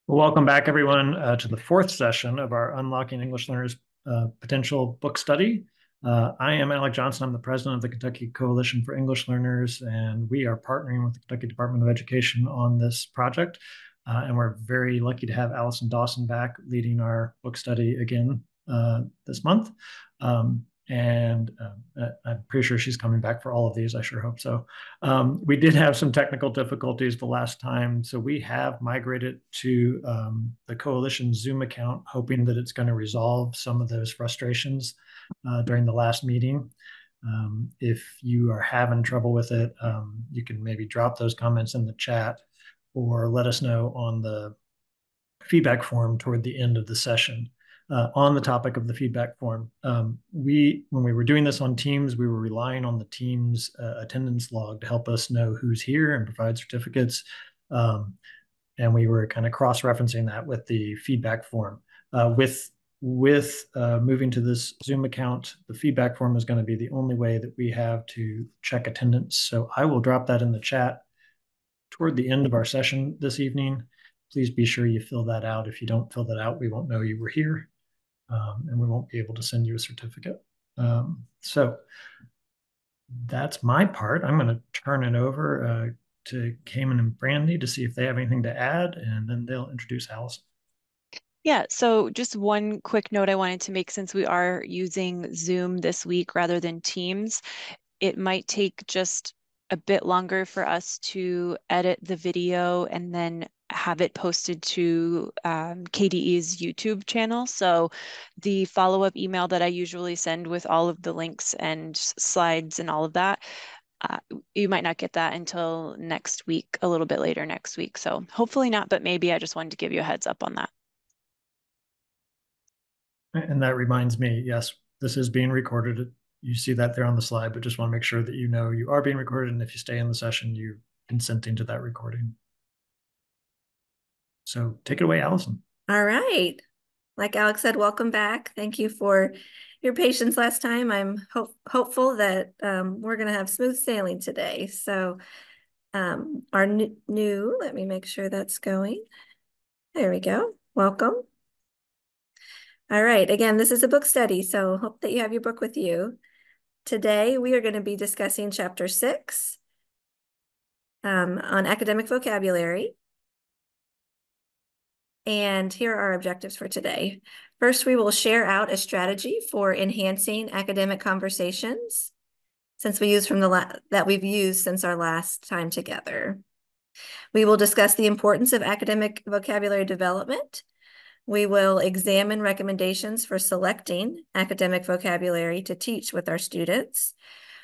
Welcome back, everyone, to the fourth session of our Unlocking English Learners Potential book study. I am Alec Johnson. I'm the president of the Kentucky Coalition for English Learners, and we are partnering with the Kentucky Department of Education on this project. And we're very lucky to have Allison Dawson back leading our book study again this month. And I'm pretty sure she's coming back for all of these. I sure hope so. We did have some technical difficulties the last time, so we have migrated to the Coalition Zoom account, hoping that it's going to resolve some of those frustrations during the last meeting. If you are having trouble with it, you can maybe drop those comments in the chat or let us know on the feedback form toward the end of the session. On the topic of the feedback form, when we were doing this on Teams, we were relying on the Teams attendance log to help us know who's here and provide certificates. And we were kind of cross-referencing that with the feedback form. With moving to this Zoom account, the feedback form is going to be the only way that we have to check attendance. So I will drop that in the chat toward the end of our session this evening. Please be sure you fill that out. If you don't fill that out, we won't know you were here, and we won't be able to send you a certificate. So that's my part. I'm going to turn it over to Cayman and Brandy to see if they have anything to add, and then they'll introduce Allison. Yeah, so just one quick note I wanted to make since we are using Zoom this week rather than Teams, it might take just a bit longer for us to edit the video and then have it posted to KDE's YouTube channel. So the follow-up email that I usually send with all of the links and slides and all of that, you might not get that until next week, a little bit later next week. So hopefully not, but maybe I just wanted to give you a heads up on that. And that reminds me, yes, this is being recorded. You see that there on the slide, but just want to make sure that you know you are being recorded. And if you stay in the session, you're consenting to that recording. So take it away, Allison. All right. Like Alex said, welcome back. Thank you for your patience last time. I'm hopeful that we're going to have smooth sailing today. So our new, let me make sure that's going. There we go. Welcome. All right. Again, this is a book study, so hope that you have your book with you. Today, we are going to be discussing chapter 6 on academic vocabulary. And here are our objectives for today. First, we will share out a strategy for enhancing academic conversations since we use that we've used since our last time together. We will discuss the importance of academic vocabulary development. We will examine recommendations for selecting academic vocabulary to teach with our students.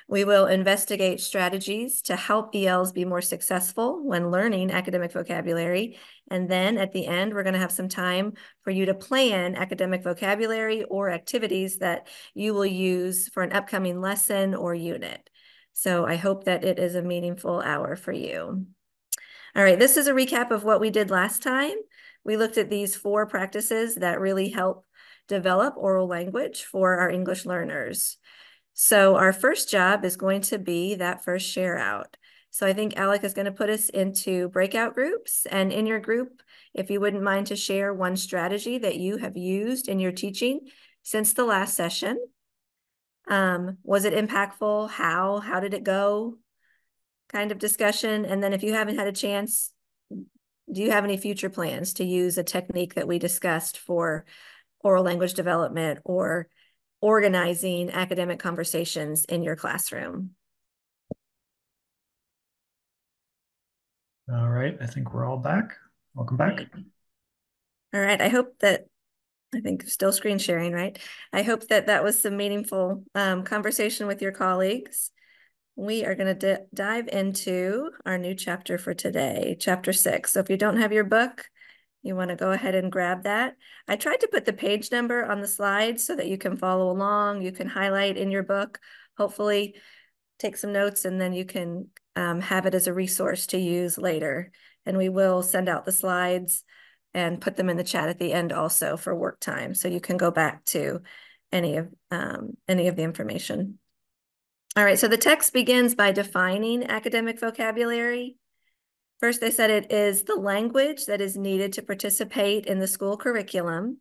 We will investigate strategies to help ELs be more successful when learning academic vocabulary. And then at the end, we're going to have some time for you to plan academic vocabulary or activities that you will use for an upcoming lesson or unit. So I hope that it is a meaningful hour for you. All right, this is a recap of what we did last time. We looked at these 4 practices that really help develop oral language for our English learners. So our first job is going to be that first share out. So I think Alec is going to put us into breakout groups, and in your group, if you wouldn't mind to share one strategy that you have used in your teaching since the last session. Was it impactful? How did it go? Kind of discussion. And then if you haven't had a chance, do you have any future plans to use a technique that we discussed for oral language development or organizing academic conversations in your classroom? All right, I think we're all back. Welcome back. All right, I think still screen sharing, right? I hope that that was some meaningful conversation with your colleagues. We are going to dive into our new chapter for today, chapter 6. So if you don't have your book, you want to go ahead and grab that. I tried to put the page number on the slide so that you can follow along. You can highlight in your book, hopefully take some notes, and then you can have it as a resource to use later. And we will send out the slides and put them in the chat at the end also for work time. So you can go back to any of the information. All right, so the text begins by defining academic vocabulary. First, they said it is the language that is needed to participate in the school curriculum.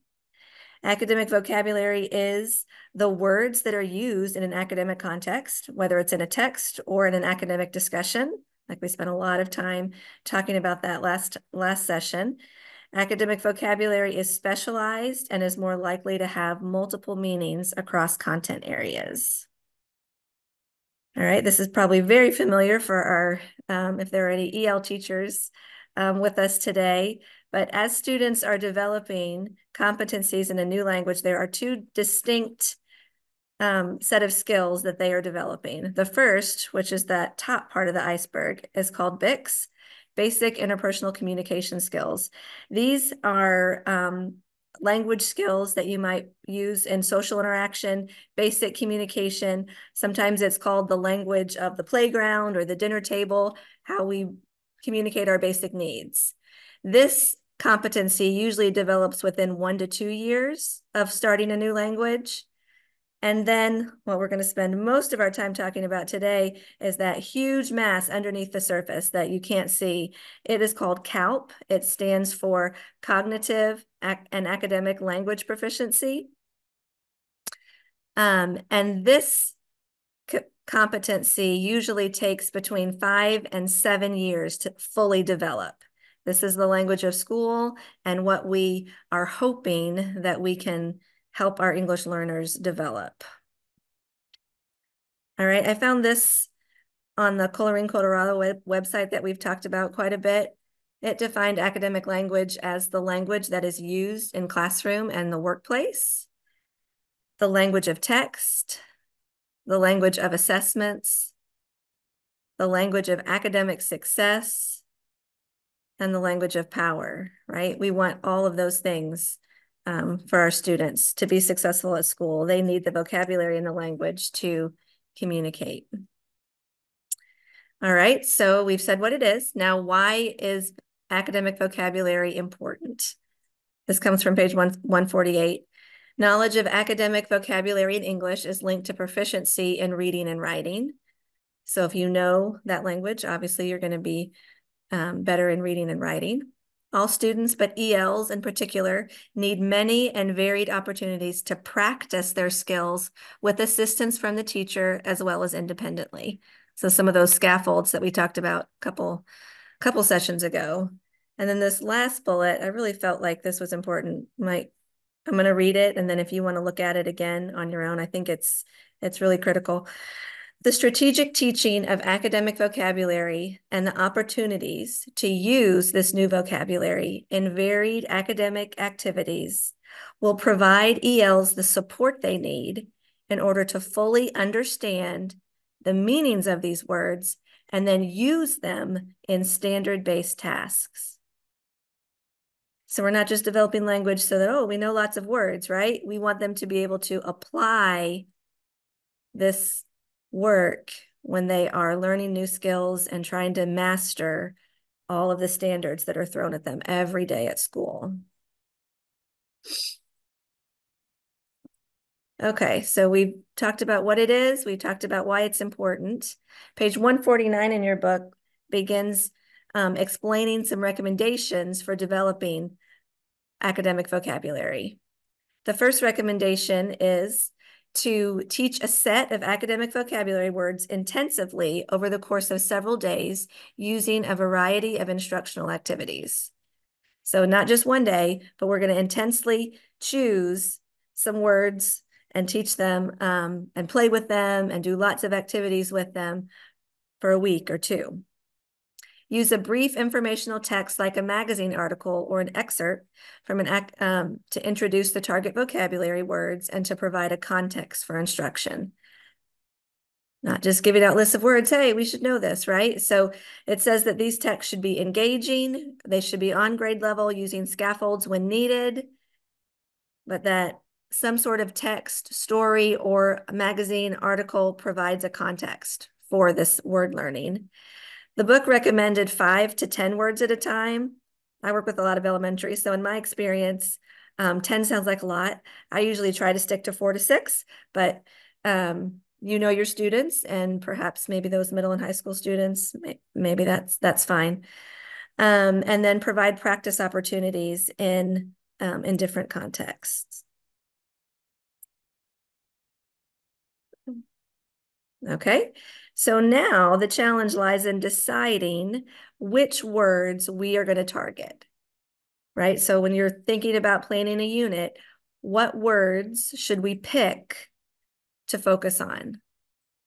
Academic vocabulary is the words that are used in an academic context, whether it's in a text or in an academic discussion. Like we spent a lot of time talking about that last session. Academic vocabulary is specialized and is more likely to have multiple meanings across content areas. All right, this is probably very familiar for our, if there are any EL teachers with us today, but as students are developing competencies in a new language, there are two distinct set of skills that they are developing. The first, which is that top part of the iceberg, is called BICS, Basic Interpersonal Communication Skills. These are language skills that you might use in social interaction, basic communication. Sometimes it's called the language of the playground or the dinner table, how we communicate our basic needs. This competency usually develops within 1 to 2 years of starting a new language. And then what we're going to spend most of our time talking about today is that huge mass underneath the surface that you can't see. It is called CALP. It stands for Cognitive and Academic Language Proficiency. And this competency usually takes between 5 and 7 years to fully develop. This is the language of school and what we are hoping that we can help our English learners develop. All right, I found this on the Coloring Colorado website that we've talked about quite a bit. It defined academic language as the language that is used in classroom and the workplace, the language of text, the language of assessments, the language of academic success, and the language of power, right? We want all of those things for our students to be successful at school. They need the vocabulary and the language to communicate. All right, so we've said what it is. Now, why is academic vocabulary important? This comes from page 148. Knowledge of academic vocabulary in English is linked to proficiency in reading and writing. So if you know that language, obviously you're going to be better in reading and writing. All students, but ELs in particular, need many and varied opportunities to practice their skills with assistance from the teacher as well as independently. So some of those scaffolds that we talked about a couple sessions ago. And then this last bullet, I really felt like this was important. I'm going to read it, and then if you want to look at it again on your own, I think it's really critical. The strategic teaching of academic vocabulary and the opportunities to use this new vocabulary in varied academic activities will provide ELs the support they need in order to fully understand the meanings of these words and then use them in standard-based tasks. So we're not just developing language so that, oh, we know lots of words, right? We want them to be able to apply this work when they are learning new skills and trying to master all of the standards that are thrown at them every day at school. Okay, so we've talked about what it is. We've talked about why it's important. Page 149 in your book begins explaining some recommendations for developing academic vocabulary. The first recommendation is to teach a set of academic vocabulary words intensively over the course of several days using a variety of instructional activities. So not just one day, but we're going to intensely choose some words and teach them and play with them and do lots of activities with them for a week or two. Use a brief informational text like a magazine article or an excerpt from to introduce the target vocabulary words and to provide a context for instruction. Not just giving out lists of words, hey, we should know this, right? So it says that these texts should be engaging, they should be on grade level using scaffolds when needed, but that some sort of text, story, or magazine article provides a context for this word learning. The book recommended 5 to 10 words at a time. I work with a lot of elementary, so in my experience, 10 sounds like a lot. I usually try to stick to 4 to 6, but you know your students, and perhaps maybe those middle and high school students, maybe that's fine. and then provide practice opportunities in different contexts. Okay, so now the challenge lies in deciding which words we are going to target, right? So when you're thinking about planning a unit, what words should we pick to focus on?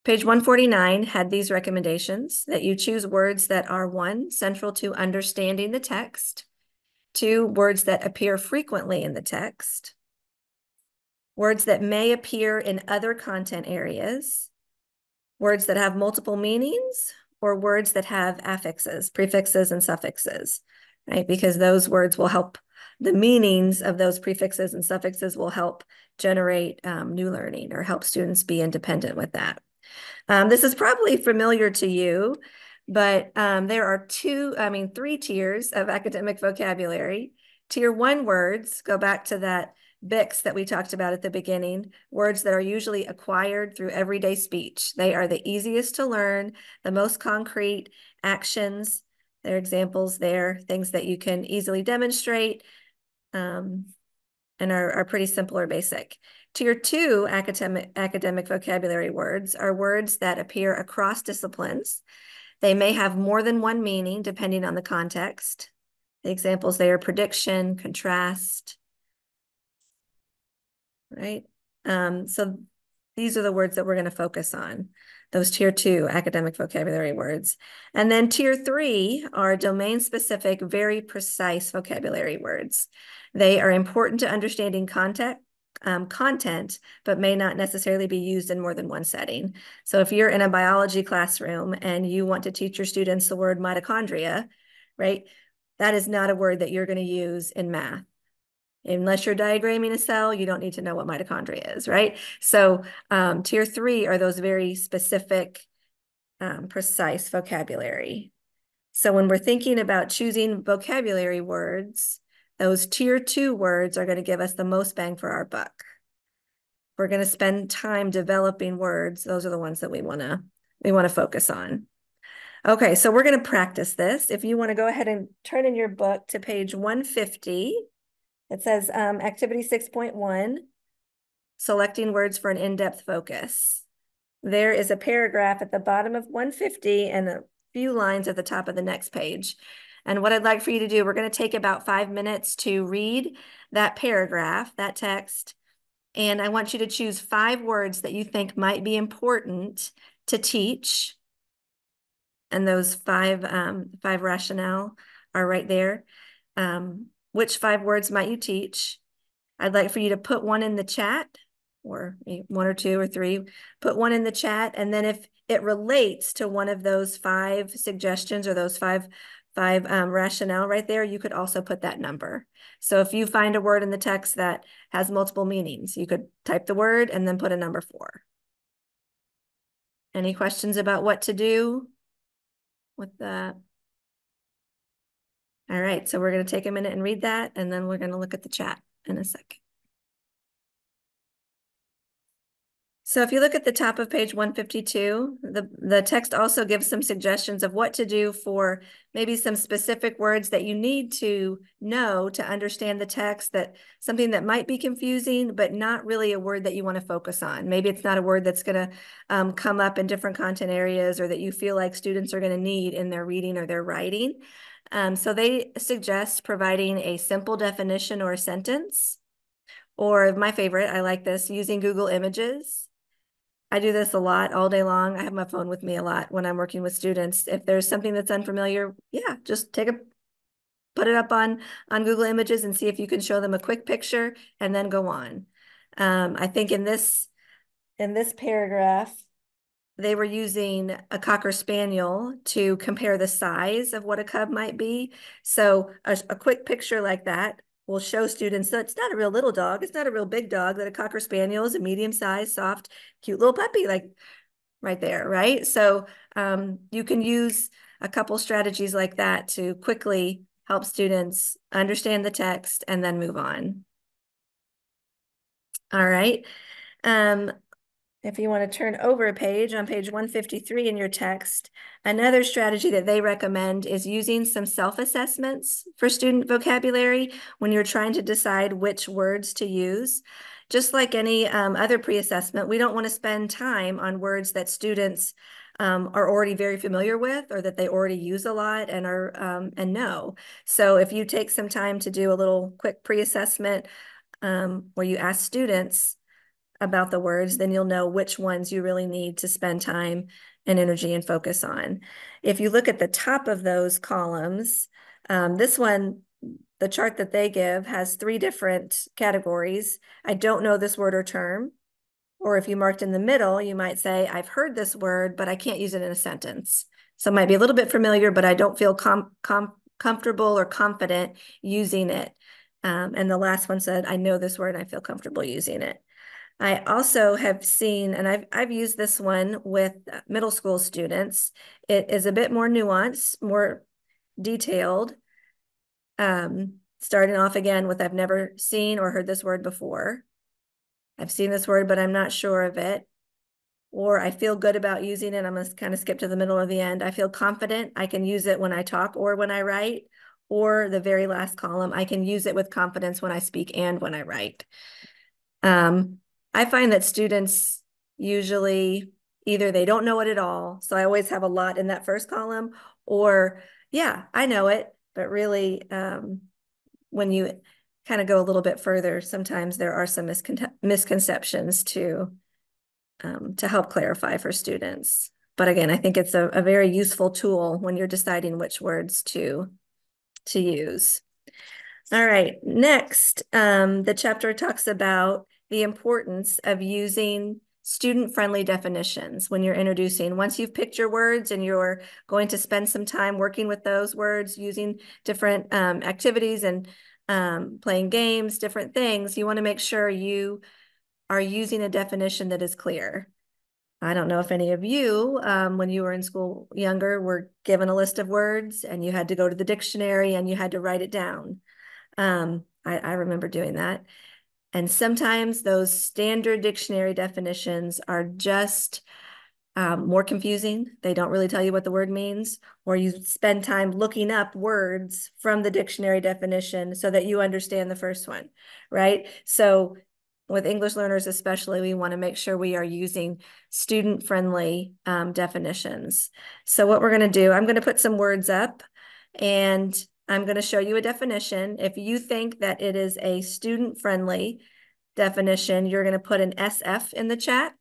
Page 149 had these recommendations that you choose words that are 1, central to understanding the text, 2, words that appear frequently in the text, words that may appear in other content areas, words that have multiple meanings, or words that have affixes, prefixes, and suffixes, right? Because those words will help, the meanings of those prefixes and suffixes will help generate new learning or help students be independent with that. This is probably familiar to you, but there are 3 tiers of academic vocabulary. Tier 1 words go back to that BICS that we talked about at the beginning, words that are usually acquired through everyday speech. They are the easiest to learn, the most concrete actions. There are examples there, things that you can easily demonstrate and are pretty simple or basic. Tier 2 academic vocabulary words are words that appear across disciplines. They may have more than one meaning depending on the context. The examples there are prediction, contrast, right? So these are the words that we're going to focus on, those tier 2 academic vocabulary words. And then tier 3 are domain-specific, very precise vocabulary words. They are important to understanding content, but may not necessarily be used in more than one setting. So if you're in a biology classroom and you want to teach your students the word mitochondria, right? That is not a word that you're going to use in math. Unless you're diagramming a cell, you don't need to know what mitochondria is, right? So tier 3 are those very specific, precise vocabulary. So when we're thinking about choosing vocabulary words, those tier 2 words are going to give us the most bang for our buck. We're going to spend time developing words. Those are the ones that we want to focus on. Okay, so we're going to practice this. If you want to go ahead and turn in your book to page 150, it says activity 6.1, selecting words for an in-depth focus. There is a paragraph at the bottom of 150 and a few lines at the top of the next page. And what I'd like for you to do, we're going to take about 5 minutes to read that paragraph, that text. And I want you to choose 5 words that you think might be important to teach. And those 5 rationale are right there. Which 5 words might you teach? I'd like for you to put one in the chat, or 1 or 2 or 3, put one in the chat. And then if it relates to one of those 5 suggestions or those 5 rationale right there, you could also put that number. So if you find a word in the text that has multiple meanings, you could type the word and then put a number 4. Any questions about what to do with that? All right, so we're going to take a minute and read that, and then we're going to look at the chat in a second. So if you look at the top of page 152, the text also gives some suggestions of what to do for maybe some specific words that you need to know to understand the text, that something that might be confusing, but not really a word that you want to focus on. Maybe it's not a word that's going to come up in different content areas or that you feel like students are going to need in their reading or their writing. So they suggest providing a simple definition or a sentence, or my favorite, I like this, using Google Images. I do this a lot all day long. I have my phone with me a lot when I'm working with students. If there's something that's unfamiliar, yeah, just put it up on Google Images and see if you can show them a quick picture and then go on. I think in this paragraph, they were using a Cocker Spaniel to compare the size of what a cub might be. So a quick picture like that will show students that it's not a real little dog. It's not a real big dog, that a Cocker Spaniel is a medium-sized, soft, cute little puppy, like right there, right? So you can use a couple strategies like that to quickly help students understand the text and then move on. All right. if you want to turn over a page, on page 153 in your text, another strategy that they recommend is using some self-assessments for student vocabulary when you're trying to decide which words to use. Just like any other pre-assessment, we don't want to spend time on words that students are already very familiar with, or that they already use a lot and and know. So if you take some time to do a little quick pre-assessment where you ask students about the words, then you'll know which ones you really need to spend time and energy and focus on. If you look at the top of those columns, this one, the chart that they give has 3 different categories. I don't know this word or term. Or if you marked in the middle, you might say, I've heard this word, but I can't use it in a sentence. So it might be a little bit familiar, but I don't feel comfortable or confident using it. And the last one said, I know this word and I feel comfortable using it. I also have seen, and I've used this one with middle school students. It is a bit more nuanced, more detailed. Starting off again with, I've never seen or heard this word before. I've seen this word, but I'm not sure of it. Or I feel good about using it. I'm going to kind of skip to the middle of the end. I feel confident I can use it when I talk or when I write. Or the very last column, I can use it with confidence when I speak and when I write. I find that students usually either they don't know it at all. So I always have a lot in that first column, or yeah, I know it. But really, when you kind of go a little bit further, sometimes there are some misconceptions to help clarify for students. But again, I think it's a very useful tool when you're deciding which words to use. All right, next, the chapter talks about the importance of using student-friendly definitions when you're introducing. Once you've picked your words and you're going to spend some time working with those words, using different activities and playing games, different things, you want to make sure you are using a definition that is clear. I don't know if any of you, when you were in school younger, were given a list of words and you had to go to the dictionary and you had to write it down. I remember doing that. And sometimes those standard dictionary definitions are just more confusing. They don't really tell you what the word means, or you spend time looking up words from the dictionary definition so that you understand the first one, right? So with English learners especially, we want to make sure we are using student-friendly definitions. So what we're going to do, I'm going to put some words up and I'm going to show you a definition. If you think that it is a student-friendly definition, you're going to put an SF in the chat.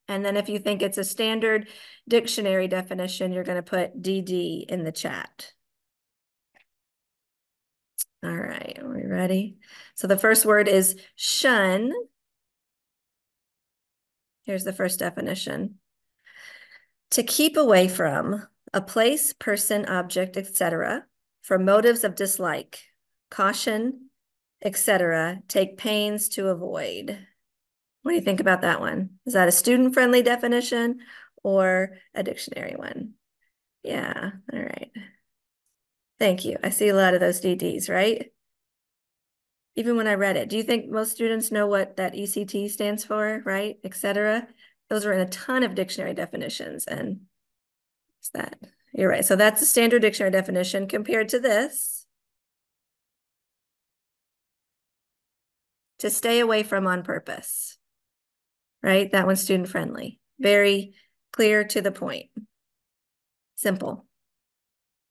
And then if you think it's a standard dictionary definition, you're going to put DD in the chat. All right, are we ready? So the first word is shun. Here's the first definition. To keep away from a place, person, object, etc., for motives of dislike, caution, etc., take pains to avoid. What do you think about that one? Is that a student-friendly definition or a dictionary one? Yeah, all right. Thank you. I see a lot of those DDs, right? Even when I read it, do you think most students know what that ECT stands for, right? Etc. Those are in a ton of dictionary definitions, and what's that? You're right. So that's the standard dictionary definition compared to this. To stay away from on purpose, right? That one's student friendly. Very clear to the point. Simple.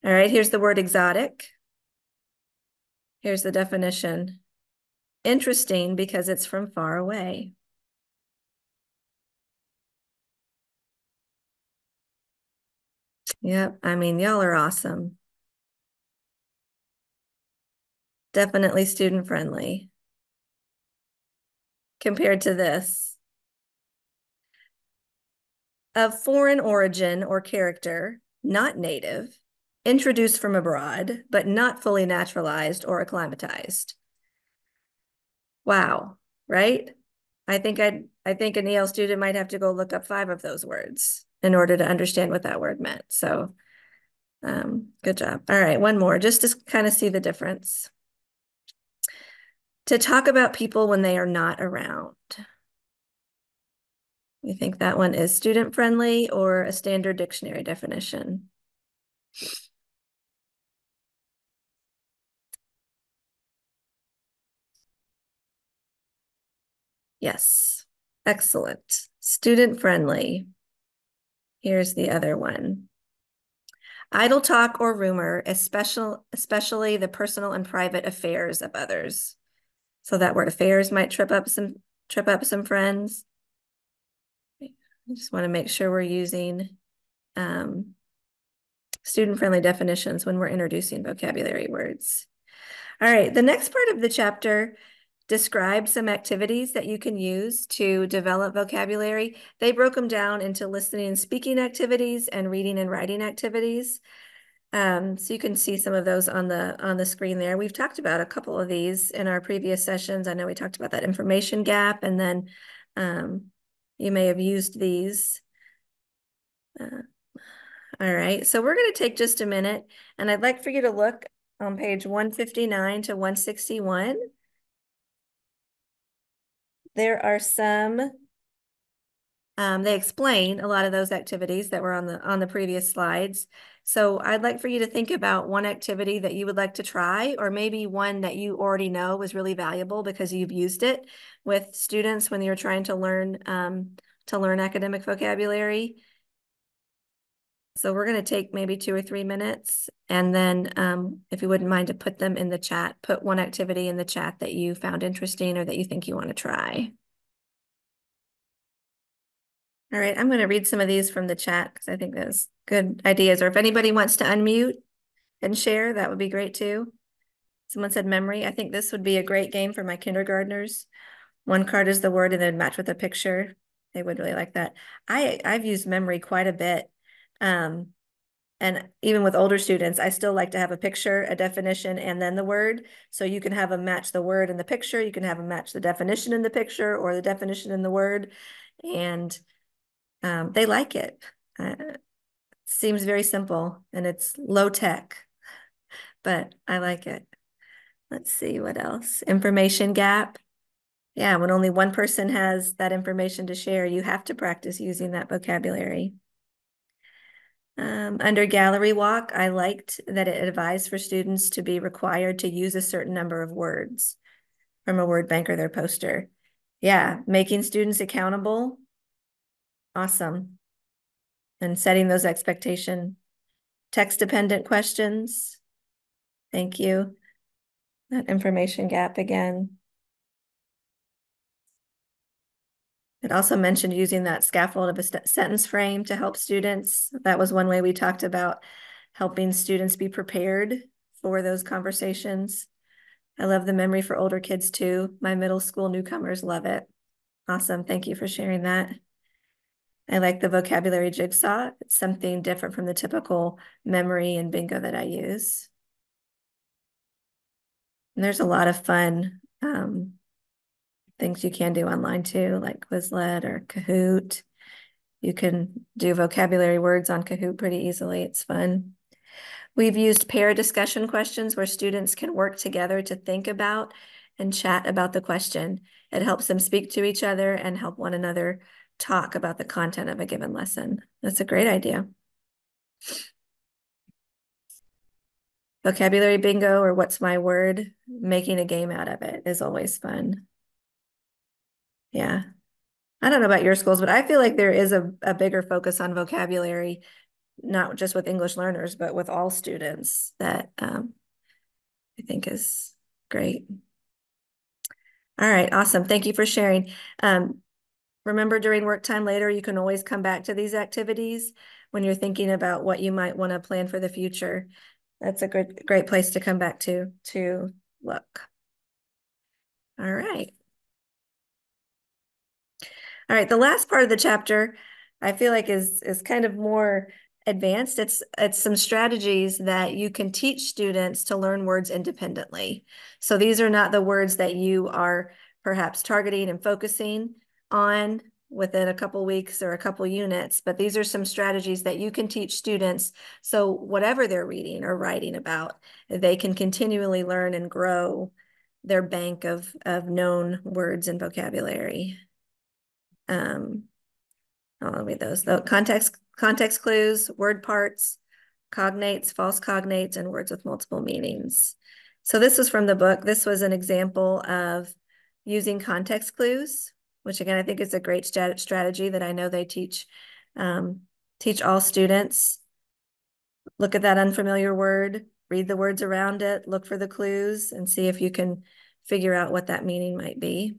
All right, here's the word exotic. Here's the definition. Interesting because it's from far away. Yep, I mean, y'all are awesome. Definitely student friendly. Compared to this. Of foreign origin or character, not native, introduced from abroad, but not fully naturalized or acclimatized. Wow, right? I think an EL student might have to go look up 5 of those words in order to understand what that word meant. So good job. All right, one more, just to kind of see the difference. To talk about people when they are not around. You think that one is student-friendly or a standard dictionary definition? Yes, excellent. Student-friendly. Here's the other one. Idle talk or rumor, especially the personal and private affairs of others. So that word affairs might trip up some friends. I just want to make sure we're using student-friendly definitions when we're introducing vocabulary words. All right, the next part of the chapter described some activities that you can use to develop vocabulary. They broke them down into listening and speaking activities and reading and writing activities. So you can see some of those on the screen there. We've talked about a couple of these in our previous sessions. I know we talked about that information gap, and then you may have used these. All right, so we're going to take just a minute, and I'd like for you to look on page 159 to 161. There are some, they explain a lot of those activities that were on the previous slides. So I'd like for you to think about one activity that you would like to try, or maybe one that you already know was really valuable because you've used it with students when you're trying to learn academic vocabulary. So we're going to take maybe 2 or 3 minutes, and then if you wouldn't mind to put them in the chat, put one activity in the chat that you found interesting or that you think you want to try. All right, I'm going to read some of these from the chat because I think those good ideas. Or if anybody wants to unmute and share, that would be great too. Someone said memory. I think this would be a great game for my kindergartners. One card is the word and then match with a picture. They would really like that. I've used memory quite a bit. And even with older students, I still like to have a picture, a definition, and then the word. So you can have them match the word in the picture. You can have them match the definition in the picture or the definition in the word. And they like it. Seems very simple and it's low tech, but I like it. Let's see what else. Information gap. Yeah, when only one person has that information to share, you have to practice using that vocabulary. Under gallery walk, I liked that it advised for students to be required to use a certain number of words from a word bank or their poster. Yeah, making students accountable. Awesome. And setting those expectations. Text-dependent questions. Thank you. That information gap again. It also mentioned using that scaffold of a sentence frame to help students. That was one way we talked about helping students be prepared for those conversations. I love the memory for older kids too. My middle school newcomers love it. Awesome. Thank you for sharing that. I like the vocabulary jigsaw. It's something different from the typical memory and bingo that I use. And there's a lot of fun things you can do online too, like Quizlet or Kahoot. You can do vocabulary words on Kahoot pretty easily. It's fun. We've used pair discussion questions where students can work together to think about and chat about the question. It helps them speak to each other and help one another talk about the content of a given lesson. That's a great idea. Vocabulary bingo or what's my word, making a game out of it is always fun. Yeah. I don't know about your schools, but I feel like there is a bigger focus on vocabulary, not just with English learners, but with all students that I think is great. All right, awesome. Thank you for sharing. Remember during work time later, you can always come back to these activities when you're thinking about what you might want to plan for the future. That's a great place to come back to look. All right. All right, the last part of the chapter, I feel like is kind of more advanced. It's some strategies that you can teach students to learn words independently. So these are not the words that you are perhaps targeting and focusing on within a couple weeks or a couple units, but these are some strategies that you can teach students. So whatever they're reading or writing about, they can continually learn and grow their bank of known words and vocabulary. I'll read those. The context clues, word parts, cognates, false cognates, and words with multiple meanings. So this was from the book. This was an example of using context clues, which again, I think is a great strategy that I know they teach all students. Look at that unfamiliar word, read the words around it, look for the clues, and see if you can figure out what that meaning might be.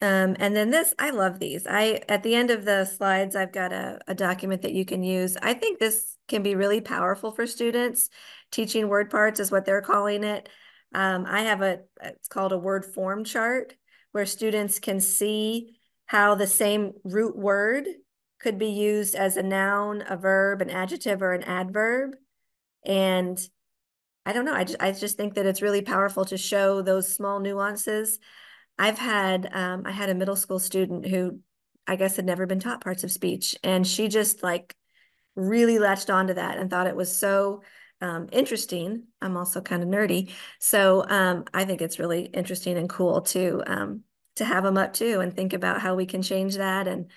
And then this, I love these. At the end of the slides, I've got a document that you can use. I think this can be really powerful for students. Teaching word parts is what they're calling it. I have it's called a word form chart, where students can see how the same root word could be used as a noun, a verb, an adjective, or an adverb. And I don't know, I just think that it's really powerful to show those small nuances. I had a middle school student who I guess had never been taught parts of speech, and she just like really latched onto that and thought it was so interesting. I'm also kind of nerdy, so I think it's really interesting and cool to have them up too and think about how we can change that and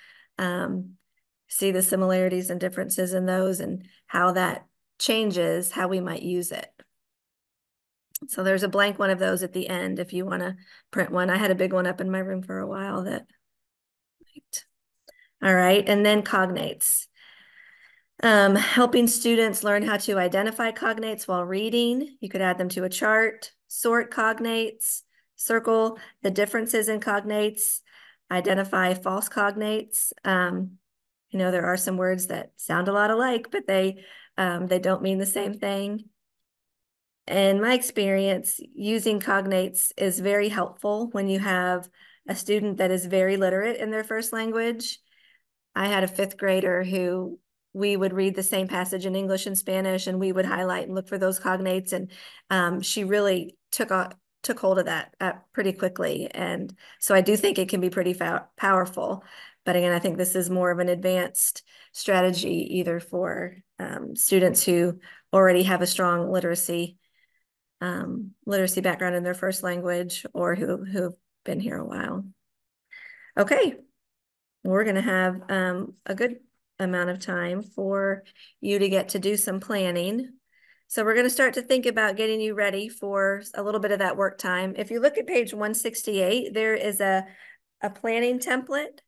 see the similarities and differences in those and how that changes how we might use it. So there's a blank one of those at the end if you want to print one. I had a big one up in my room for a while that. All right, and then cognates. Helping students learn how to identify cognates while reading. You could add them to a chart, sort cognates, circle the differences in cognates, identify false cognates. You know, there are some words that sound a lot alike, but they don't mean the same thing. In my experience, using cognates is very helpful when you have a student that is very literate in their first language. I had a 5th grader who we would read the same passage in English and Spanish, and we would highlight and look for those cognates. And she really took hold of that pretty quickly. And so I do think it can be pretty powerful. But again, I think this is more of an advanced strategy, either for students who already have a strong literacy background in their first language, or who've been here a while. Okay, we're going to have a good amount of time for you to get to do some planning. So we're going to start to think about getting you ready for a little bit of that work time. If you look at page 168, there is a planning template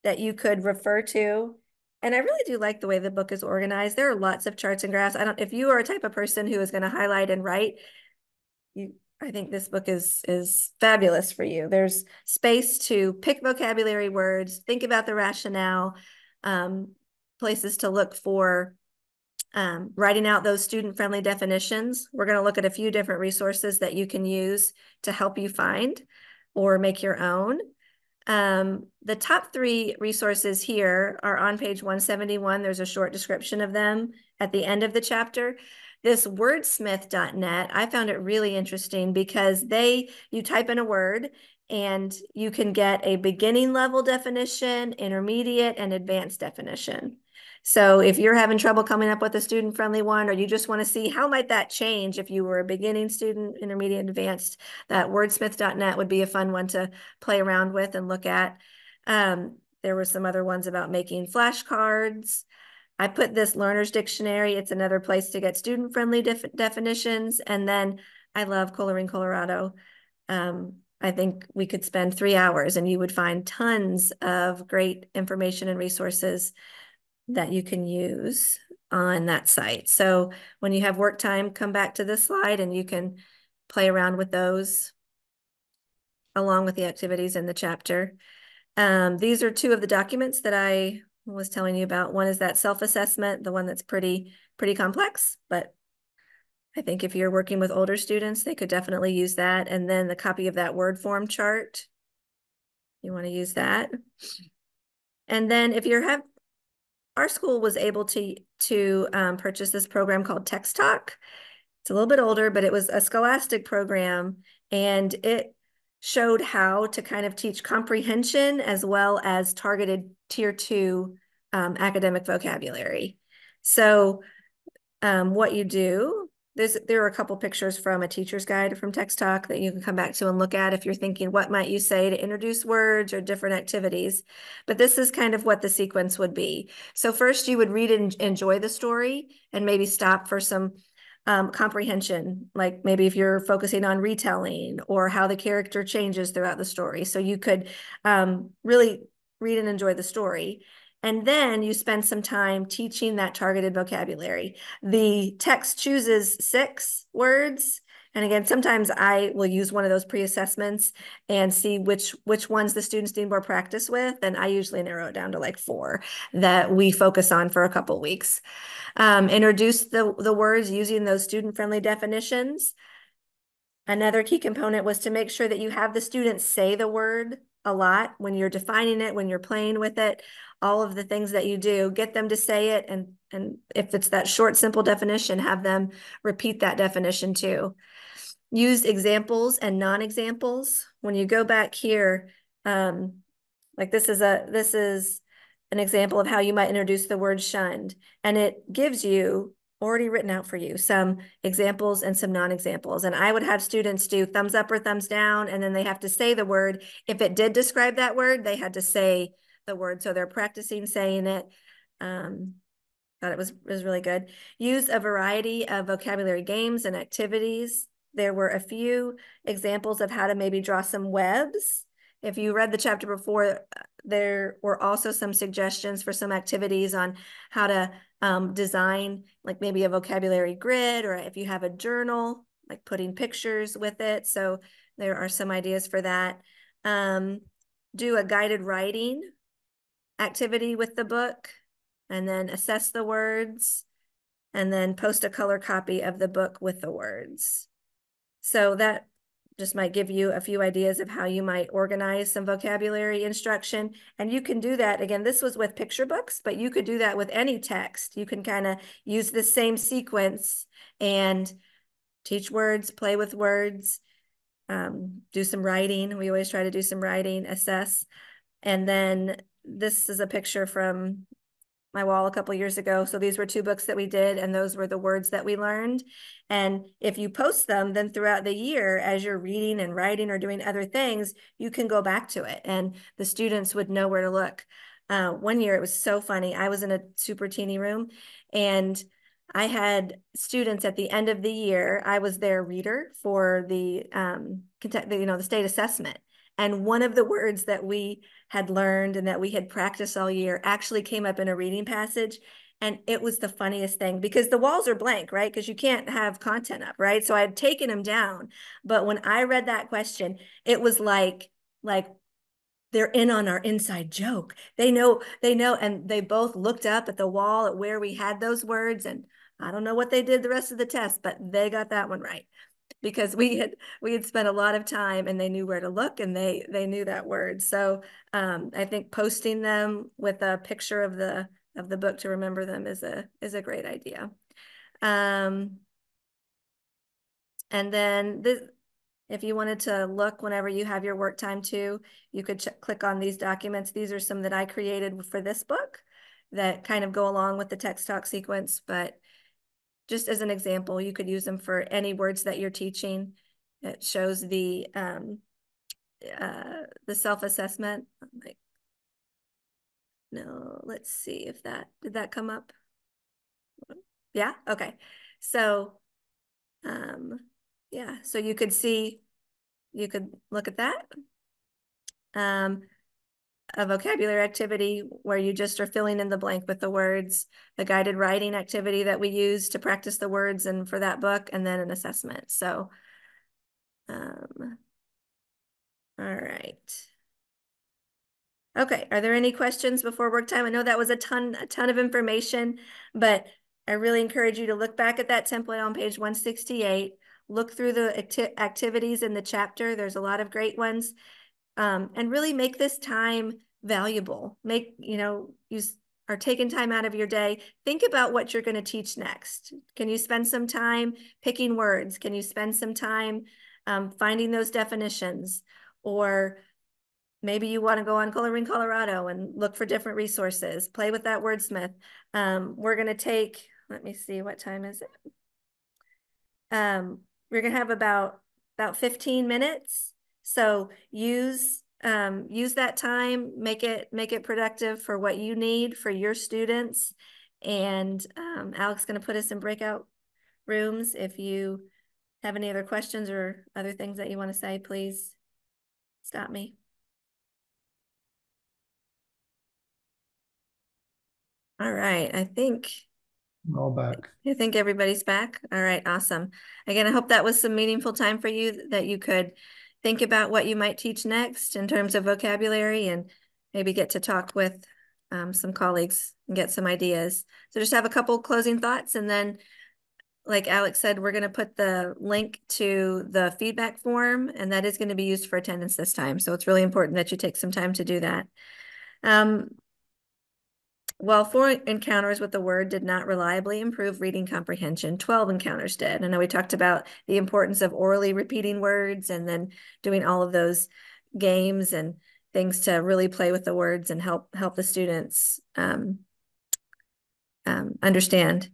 that you could refer to. And I really do like the way the book is organized. There are lots of charts and graphs. If you are a type of person who is going to highlight and write, I think this book is fabulous for you. There's space to pick vocabulary words, think about the rationale, places to look for writing out those student-friendly definitions. We're going to look at a few different resources that you can use to help you find or make your own. The top 3 resources here are on page 171. There's a short description of them at the end of the chapter. This wordsmith.net, I found it really interesting because you type in a word and you can get a beginning level definition, intermediate, and advanced definition. So if you're having trouble coming up with a student-friendly one, or you just want to see how might that change if you were a beginning student, intermediate, and advanced, that wordsmith.net would be a fun one to play around with and look at. There were some other ones about making flashcards. I put this Learner's Dictionary. It's another place to get student-friendly definitions. And then I love Coloring Colorado. I think we could spend 3 hours and you would find tons of great information and resources that you can use on that site. So when you have work time, come back to this slide and you can play around with those along with the activities in the chapter. These are 2 of the documents that I was telling you about. One is that self-assessment, the one that's pretty complex, but I think if you're working with older students, they could definitely use that. And then the copy of that word form chart, you want to use that. And then if our school was able to purchase this program called Text Talk. It's a little bit older, but it was a Scholastic program, and it showed how to kind of teach comprehension as well as targeted tier 2 academic vocabulary. So what you do there are a couple pictures from a teacher's guide from Text Talk that you can come back to and look at if you're thinking, what might you say to introduce words or different activities? But this is kind of what the sequence would be. So first you would read and enjoy the story and maybe stop for some comprehension, like maybe if you're focusing on retelling or how the character changes throughout the story. So you could really read and enjoy the story. And then you spend some time teaching that targeted vocabulary. The text chooses 6 words. And again, sometimes I will use one of those pre-assessments and see which ones the students need more practice with. And I usually narrow it down to like 4 that we focus on for a couple weeks. Introduce the words using those student-friendly definitions. Another key component was to make sure that you have the students say the word a lot when you're defining it, when you're playing with it, all of the things that you do, get them to say it. And if it's that short, simple definition, have them repeat that definition too. Use examples and non-examples. When you go back here, like this is an example of how you might introduce the word shunned, and it gives you already written out for you some examples and some non-examples. And I would have students do thumbs up or thumbs down, and then they have to say the word. If it did describe that word, they had to say the word. So they're practicing saying it. Thought it was really good. Use a variety of vocabulary games and activities. There were a few examples of how to maybe draw some webs. If you read the chapter before, there were also some suggestions for some activities on how to design like maybe a vocabulary grid, or if you have a journal, like putting pictures with it. So there are some ideas for that. Do a guided writing activity with the book, and then assess the words, and then post a color copy of the book with the words. So that just might give you a few ideas of how you might organize some vocabulary instruction. And you can do that. Again, this was with picture books, but you could do that with any text. You can kind of use the same sequence and teach words, play with words, do some writing. We always try to do some writing, assess. And then this is a picture from my wall a couple years ago. So these were 2 books that we did, and those were the words that we learned. And if you post them, then throughout the year, as you're reading and writing or doing other things, you can go back to it and the students would know where to look. One year, it was so funny. I was in a super teeny room, and I had students at the end of the year. I was their reader for the state assessment. And one of the words that we had learned and that we had practiced all year actually came up in a reading passage. And it was the funniest thing, because the walls are blank, right? Because you can't have content up, right? So I had taken them down. But when I read that question, it was like they're in on our inside joke. They know, and they both looked up at the wall at where we had those words. And I don't know what they did the rest of the test, but they got that one right, because we had spent a lot of time and they knew where to look, and they knew that word. So I think posting them with a picture of the book to remember them is a great idea. And then if you wanted to look whenever you have your work time too, you could click on these documents. These are some that I created for this book that kind of go along with the Text Talk sequence, but just as an example, you could use them for any words that you're teaching. It shows the self-assessment. Like, no, let's see if did that come up? Yeah, okay. So, yeah, so you could look at that. A vocabulary activity where you just are filling in the blank with the words, the guided writing activity that we use to practice the words and for that book, and then an assessment. So, all right. Okay, are there any questions before work time? I know that was a ton of information, but I really encourage you to look back at that template on page 168, look through the activities in the chapter. There's a lot of great ones. And really make this time valuable. You are taking time out of your day. Think about what you're going to teach next. Can you spend some time picking words? Can you spend some time finding those definitions? Or maybe you want to go on Coloring Colorado and look for different resources. Play with that wordsmith. We're going to take, let me see, what time is it? We're gonna have about 15 minutes. So use that time, make it productive for what you need for your students. And Alex is gonna put us in breakout rooms. If you have any other questions or other things that you want to say, please stop me. All right, I think All back. everybody's back. All right, awesome. Again, I hope that was some meaningful time for you, that you could think about what you might teach next in terms of vocabulary, and maybe get to talk with some colleagues and get some ideas. So just have a couple closing thoughts, and then, like Alex said, we're going to put the link to the feedback form, and that is going to be used for attendance this time. So it's really important that you take some time to do that. While 4 encounters with the word did not reliably improve reading comprehension, 12 encounters did. I know we talked about the importance of orally repeating words and then doing all of those games and things to really play with the words and help the students understand.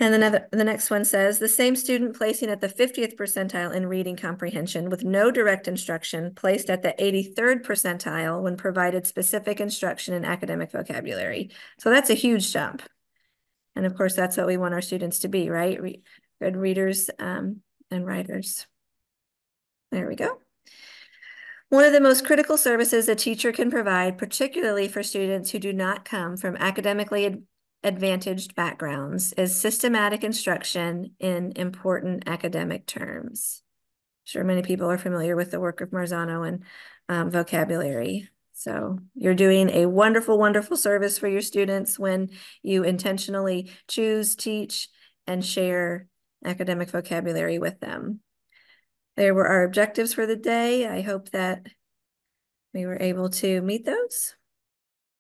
And the next one says, the same student placing at the 50th percentile in reading comprehension with no direct instruction placed at the 83rd percentile when provided specific instruction in academic vocabulary. So that's a huge jump. And of course, that's what we want our students to be, right? Good readers and writers. There we go. One of the most critical services a teacher can provide, particularly for students who do not come from academically advantaged backgrounds, is systematic instruction in important academic terms. I'm sure many people are familiar with the work of Marzano and vocabulary. So you're doing a wonderful, wonderful service for your students when you intentionally choose, teach, and share academic vocabulary with them. There were our objectives for the day. I hope that we were able to meet those.